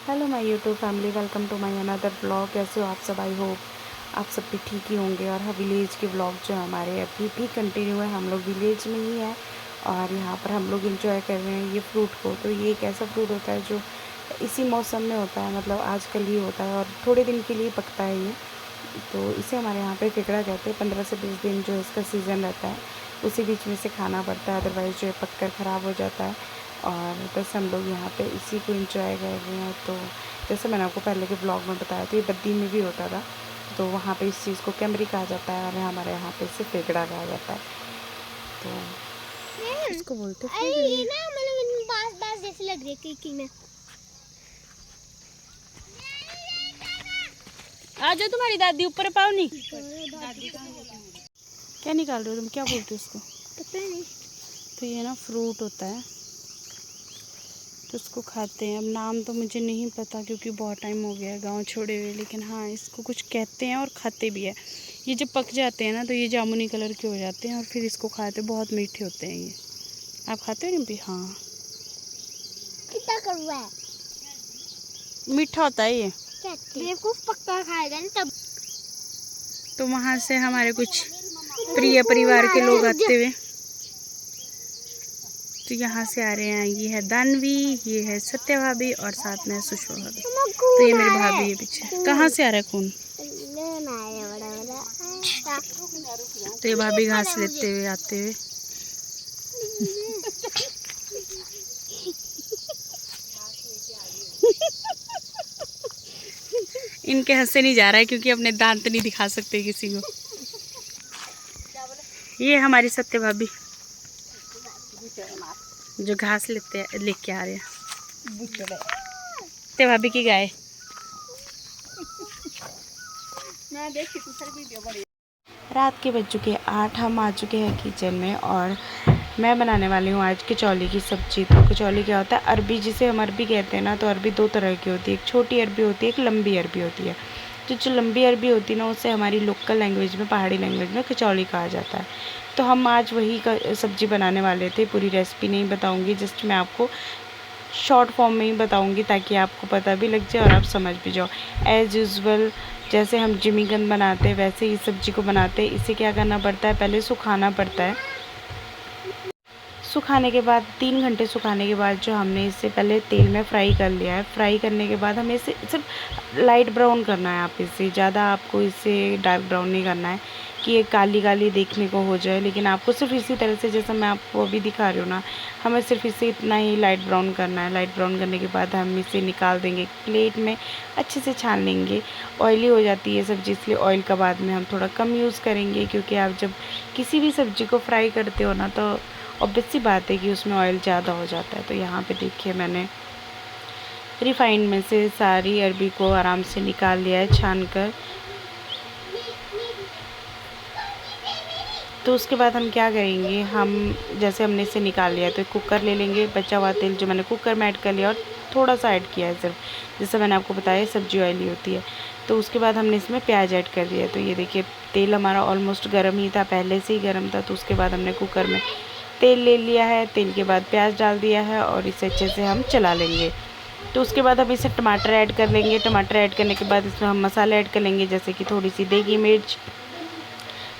Hello my YouTube family, welcome to my another blog. कैसे हो आप सब? आई होप आप सब भी ठीक ही होंगे। और हाँ, विलेज के ब्लॉग जो हमारे अभी भी कंटिन्यू है। हम लोग विलेज में ही हैं और यहाँ पर हम लोग इंजॉय कर रहे हैं ये फ्रूट को। तो ये एक ऐसा फ्रूट होता है जो इसी मौसम में होता है, मतलब आजकल ही होता है और थोड़े दिन के लिए पकता है ये। तो इसे हमारे यहाँ पे केकड़ा कहते हैं। 15 से 20 दिन जो इसका सीज़न रहता है उसी बीच में से खाना पड़ता है, अदरवाइज़ जो है पक कर ख़राब हो जाता है। और बस हम लोग यहाँ पे इसी को एंजॉय कर रहे हैं। तो जैसे मैंने आपको पहले के ब्लॉग में बताया था, ये बद्दी में भी होता था। तो वहाँ पे इस चीज़ को कैमरी कहा जाता है और हमारे यहाँ पे इसे फेगड़ा कहा जाता है। तो इसको बोलते हैं फेगड़े। बास जैसे लग रही है क्लिकिंग में। आ जाओ, तुम्हारी दादी ऊपर पाओ नहीं। क्या निकाल रहे हो तुम? क्या बोलते हो इसको? पता नहीं। तो ये ना फ्रूट होता है, तो उसको खाते हैं। अब नाम तो मुझे नहीं पता क्योंकि बहुत टाइम हो गया है गांव छोड़े हुए, लेकिन हाँ इसको कुछ कहते हैं और खाते भी है। ये जब पक जाते हैं ना तो ये जामुनी कलर के हो जाते हैं और फिर इसको खाते, बहुत मीठे होते हैं ये। आप खाते हो रिम्पी? हाँ, कितना कर रहा है? मीठा होता है ये। बेवकूफ पक्का खाएगा ना तब। तो वहाँ से हमारे कुछ प्रिय परिवार के लोग आते हुए, तो यहाँ से आ रहे हैं। ये है दानवी, ये है सत्या भाभी और साथ में सुषमा भाभी। तो ये मेरी भाभी है पीछे। कहाँ से आ रहा है खून? तो ये भाभी घास लेते हुए आते हुए। इनके हंसे नहीं जा रहा है क्योंकि अपने दांत नहीं दिखा सकते किसी को। ये हमारी सत्य भाभी जो घास लेके आ रहे हैं। सत्य भाभी की गाय। रात के बज चुके हैं 8। हम आ चुके हैं किचन में और मैं बनाने वाली हूँ आज कचौली की सब्ज़ी। तो कचौली क्या होता है? अरबी, जिसे हम अरबी कहते हैं ना, तो अरबी दो तरह की होती है। एक छोटी अरबी होती है, एक लंबी अरबी होती है। तो जो लंबी अरबी होती है ना, उसे हमारी लोकल लैंग्वेज में, पहाड़ी लैंग्वेज में कचौली कहा जाता है। तो हम आज वही सब्ज़ी बनाने वाले थे। पूरी रेसिपी नहीं बताऊँगी, जस्ट मैं आपको शॉर्ट फॉर्म में ही बताऊँगी ताकि आपको पता भी लग जाए और आप समझ भी जाओ। एज़ यूजुअल जैसे हम जिमीकंद बनाते हैं वैसे ही सब्ज़ी को बनाते हैं। इसे क्या करना पड़ता है? पहले सुखाना पड़ता है। सुखाने के बाद 3 घंटे सुखाने के बाद जो हमने इसे पहले तेल में फ्राई कर लिया है। फ्राई करने के बाद हमें इसे सिर्फ लाइट ब्राउन करना है। आप इसे ज़्यादा आपको इसे डार्क ब्राउन नहीं करना है कि ये काली काली देखने को हो जाए, लेकिन आपको सिर्फ इसी तरह से जैसा मैं आपको अभी दिखा रही हूँ ना, हमें सिर्फ इसे इतना ही लाइट ब्राउन करना है। लाइट ब्राउन करने के बाद हम इसे निकाल देंगे, प्लेट में अच्छे से छान लेंगे। ऑयली हो जाती है सब्ज़ी, इसलिए ऑयल का बाद में हम थोड़ा कम यूज़ करेंगे, क्योंकि आप जब किसी भी सब्ज़ी को फ्राई करते हो ना, तो ऑब्वियस सी बात है कि उसमें ऑयल ज़्यादा हो जाता है। तो यहाँ पे देखिए मैंने रिफाइंड में से सारी अरबी को आराम से निकाल लिया है छान कर। तो उसके बाद हम क्या करेंगे, हम जैसे हमने इसे निकाल लिया तो एक कुकर ले लेंगे। बचा हुआ तेल जो मैंने कुकर में ऐड कर लिया और थोड़ा सा ऐड किया है सिर्फ, जैसे मैंने आपको बताया सब्ज़ी ऑयली होती है। तो उसके बाद हमने इसमें प्याज ऐड कर दिया। तो ये देखिए तेल हमारा ऑलमोस्ट गर्म ही था, पहले से ही गर्म था। तो उसके बाद हमने कुकर में तेल ले लिया है, तेल के बाद प्याज डाल दिया है और इसे अच्छे से हम चला लेंगे। तो उसके बाद हम इसे टमाटर ऐड कर लेंगे। टमाटर ऐड करने के बाद इसमें हम मसाले ऐड कर लेंगे, जैसे कि थोड़ी सी देगी मिर्च,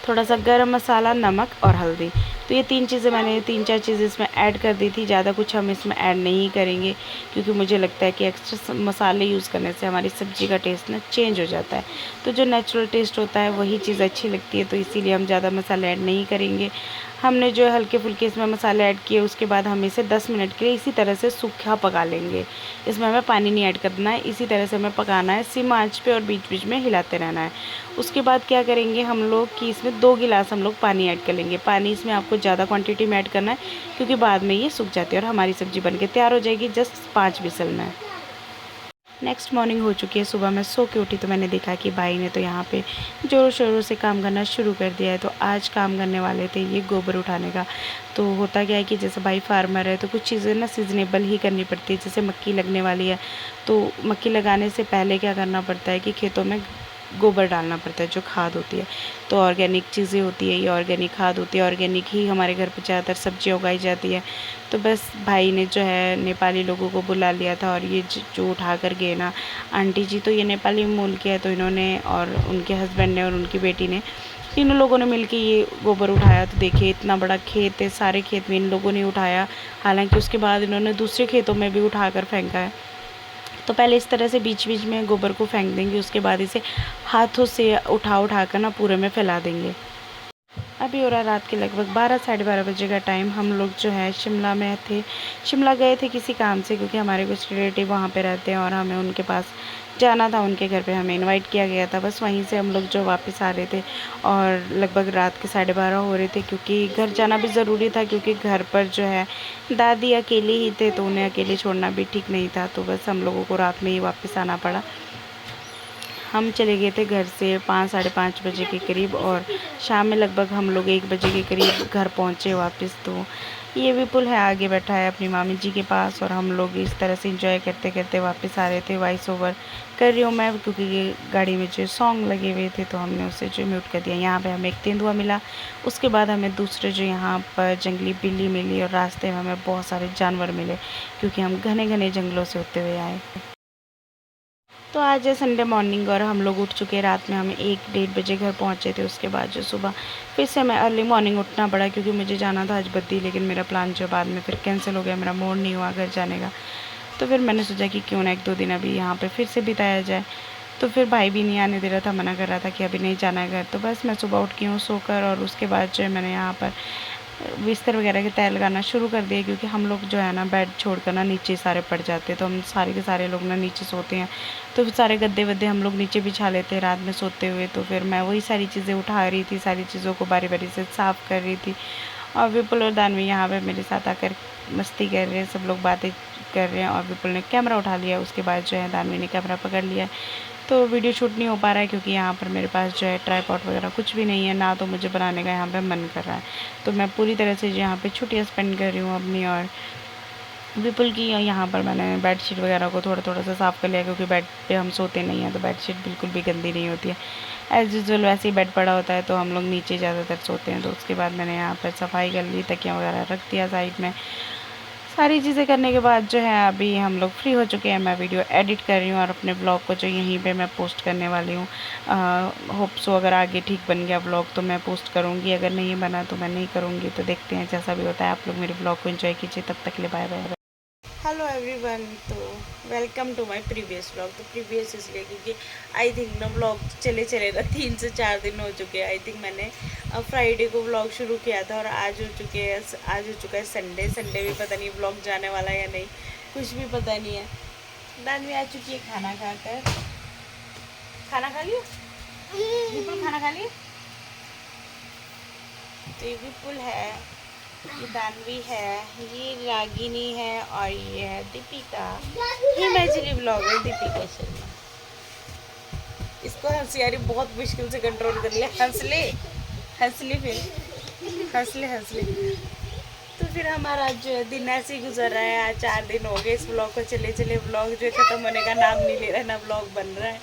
थोड़ा सा गरम मसाला, नमक और हल्दी। तो ये 3 चीज़ें मैंने 3-4 चीज़ें इसमें ऐड कर दी थी। ज़्यादा कुछ हम इसमें ऐड नहीं करेंगे क्योंकि मुझे लगता है कि एक्स्ट्रा मसाले यूज़ करने से हमारी सब्ज़ी का टेस्ट ना चेंज हो जाता है। तो जो नेचुरल टेस्ट होता है वही चीज़ अच्छी लगती है, तो इसीलिए हम ज़्यादा मसाले ऐड नहीं करेंगे। हमने जो है हल्के फुल्के इसमें मसाले ऐड किए। उसके बाद हम इसे 10 मिनट के लिए इसी तरह से सूखा पका लेंगे। इसमें हमें पानी नहीं ऐड करना है, इसी तरह से हमें पकाना है, सिम आँच पे और बीच बीच में हिलाते रहना है। उसके बाद क्या करेंगे हम लोग कि इसमें 2 गिलास हम लोग पानी ऐड कर लेंगे। पानी इसमें आपको ज़्यादा क्वांटिटी में ऐड करना है क्योंकि बाद में ये सूख जाती है और हमारी सब्ज़ी बनके तैयार हो जाएगी जस्ट 5 विसल में। नेक्स्ट मॉर्निंग हो चुकी है, सुबह मैं सो के उठी तो मैंने देखा कि भाई ने तो यहाँ पे ज़ोरों शोरों से काम करना शुरू कर दिया है। तो आज काम करने वाले थे ये गोबर उठाने का। तो होता क्या है कि जैसे भाई फार्मर है तो कुछ चीज़ें ना सीजनेबल ही करनी पड़ती है। जैसे मक्की लगने वाली है, तो मक्की लगाने से पहले क्या करना पड़ता है कि खेतों में गोबर डालना पड़ता है जो खाद होती है। तो ऑर्गेनिक चीज़ें होती है, ये ऑर्गेनिक खाद होती है, ऑर्गेनिक ही हमारे घर पे ज़्यादातर सब्जियाँ उगाई जाती है। तो बस भाई ने जो है नेपाली लोगों को बुला लिया था और ये जो उठा कर गए ना आंटी जी, तो ये नेपाली मूल के है, तो इन्होंने और उनके हस्बैंड ने और उनकी बेटी ने, तीनों लोगों ने मिलके ये गोबर उठाया। तो देखिए इतना बड़ा खेत है, सारे खेत में इन लोगों ने उठाया, हालांकि उसके बाद इन्होंने दूसरे खेतों में भी उठा कर फेंका है। तो पहले इस तरह से बीच बीच में गोबर को फेंक देंगे, उसके बाद इसे हाथों से उठा कर ना पूरे में फैला देंगे। अभी हो रहा रात के लगभग 12 साढ़े 12 बजे का टाइम। हम लोग जो है शिमला में थे, शिमला गए थे किसी काम से, क्योंकि हमारे कुछ रिलेटिव वहाँ पे रहते हैं और हमें उनके पास जाना था, उनके घर पे हमें इनवाइट किया गया था। बस वहीं से हम लोग जो वापस आ रहे थे और लगभग रात के 12:30 हो रहे थे, क्योंकि घर जाना भी ज़रूरी था, क्योंकि घर पर जो है दादी अकेले ही थे, तो उन्हें अकेले छोड़ना भी ठीक नहीं था। तो बस हम लोगों को रात में ही वापस आना पड़ा। हम चले गए थे घर से 5 साढ़े 5 बजे के करीब और शाम में लगभग हम लोग 1 बजे के करीब घर पहुँचे वापस। तो ये विपुल है आगे बैठा है अपनी मामी जी के पास और हम लोग इस तरह से एंजॉय करते करते वापस आ रहे थे। वॉइस ओवर कर रही हूँ मैं, क्योंकि ये गाड़ी में जो सॉन्ग लगे हुए थे तो हमने उसे जो म्यूट कर दिया। यहाँ पे हमें एक तेंदुआ मिला, उसके बाद हमें दूसरे जो यहाँ पर जंगली बिल्ली मिली और रास्ते में हमें बहुत सारे जानवर मिले, क्योंकि हम घने घने जंगलों से होते हुए आए। तो आज है संडे मॉर्निंग और हम लोग उठ चुके हैं। रात में हम 1-1:30 बजे घर पहुंचे थे। उसके बाद जो सुबह फिर से हमें अर्ली मॉर्निंग उठना पड़ा, क्योंकि मुझे जाना था आज बद्दी, लेकिन मेरा प्लान जो बाद में फिर कैंसिल हो गया, मेरा मूड नहीं हुआ घर जाने का। तो फिर मैंने सोचा कि क्यों ना 1-2 दिन अभी यहाँ पर फिर से बिताया जाए। तो फिर भाई भी नहीं आने दे रहा था, मना कर रहा था कि अभी नहीं जाना है घर। तो बस मैं सुबह उठ गई हूँ सोकर और उसके बाद जो है मैंने यहाँ पर बिस्तर वगैरह के तय लगाना शुरू कर दिया, क्योंकि हम लोग जो है ना बेड छोड़कर ना नीचे सारे पड़ जाते हैं। तो हम सारे के सारे लोग ना नीचे सोते हैं, तो फिर सारे गद्दे वद्दे हम लोग नीचे बिछा लेते हैं रात में सोते हुए। तो फिर मैं वही सारी चीज़ें उठा रही थी, सारी चीज़ों को बारी बारी से साफ़ कर रही थी और विपुल और दानवी यहाँ पे मेरे साथ आकर मस्ती कर रहे हैं, सब लोग बातें कर रहे हैं। और विपुल ने कैमरा उठा लिया, उसके बाद जो है दानवी ने कैमरा पकड़ लिया। तो वीडियो शूट नहीं हो पा रहा है, क्योंकि यहाँ पर मेरे पास जो है ट्राइपॉड वगैरह कुछ भी नहीं है, ना तो मुझे बनाने का यहाँ पे मन कर रहा है। तो मैं पूरी तरह से जो यहाँ पे छुट्टियाँ स्पेंड कर रही हूँ अपनी और विपुल की। यहाँ पर मैंने बेडशीट वगैरह को थोड़ा थोड़ा सा साफ़ कर लिया, क्योंकि बेड पे हम सोते नहीं हैं, तो बेडशीट बिल्कुल भी गंदी नहीं होती है। एज़ यूजुअल वैसे ही बेड पड़ा होता है, तो हम लोग नीचे ज़्यादातर सोते हैं। तो उसके बाद मैंने यहाँ पर सफाई कर ली, तकिया वगैरह रख दिया साइड में। सारी चीज़ें करने के बाद जो है अभी हम लोग फ्री हो चुके हैं। मैं वीडियो एडिट कर रही हूँ और अपने ब्लॉग को जो यहीं पे मैं पोस्ट करने वाली हूँ। होप सो अगर आगे ठीक बन गया ब्लॉग तो मैं पोस्ट करूँगी, अगर नहीं बना तो मैं नहीं करूँगी। तो देखते हैं जैसा भी होता है। आप लोग मेरे ब्लॉग को एंजॉय कीजिए, तब तक के लिए बाय बाय। हेलो एवरीवन, तो welcome to my previous vlog. तो प्रीवियस इसलिए क्योंकि आई थिंक ना व्लॉग चले ना 3 से 4 दिन हो चुके हैं। आई थिंक मैंने फ्राइडे को व्लॉग शुरू किया था और आज हो चुका है संडे। संडे भी पता नहीं व्लॉग जाने वाला है या नहीं, कुछ भी पता नहीं है। दानवी आ चुकी है खाना खाकर। खाना खा लिया विपुल? खाना खा लिया? तो ये विपुल है, ये दानवी है, ये रागिनी है और ये है दीपिका। हिमाचली ब्लॉगर दीपिका शर्मा। इसको हंसी आ रही, बहुत मुश्किल से कंट्रोल कर लिया। हंस ले फिर हंस ले। तो फिर हमारा जो है दिन ऐसे ही गुजर रहा है। आज 4 दिन हो गए इस ब्लॉग को चले ब्लॉग जो है ख़त्म होने का नाम नहीं ले रहा है, ना ब्लॉग बन रहा है।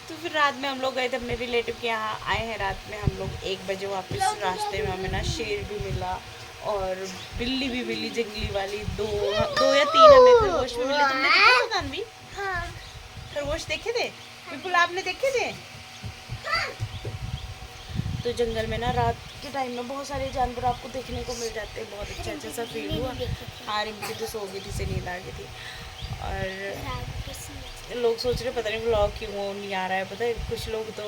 तो फिर रात में हम लोग गए थे अपने रिलेटिव के यहाँ। आए हैं रात में हम लोग 1 बजे वापस। रास्ते में हमें ना शेर भी मिला और बिल्ली भी मिली, जंगली वाली। 2 या 3 हमें खरगोश भी मिले। तुमने देखे थे दानवी? हाँ। खरगोश देखे थे? बिल्कुल आपने देखे थे? हाँ। तो जंगल में ना रात के टाइम में बहुत सारे जानवर आपको देखने को मिल जाते हैं। बहुत अच्छा सा फील हुआ। हाँ, रिंकी तो सो गई थी, से नींद आ गई थी। और लोग सोच रहे पता नहीं व्लॉग क्यों नहीं आ रहा है। पता है कुछ लोग तो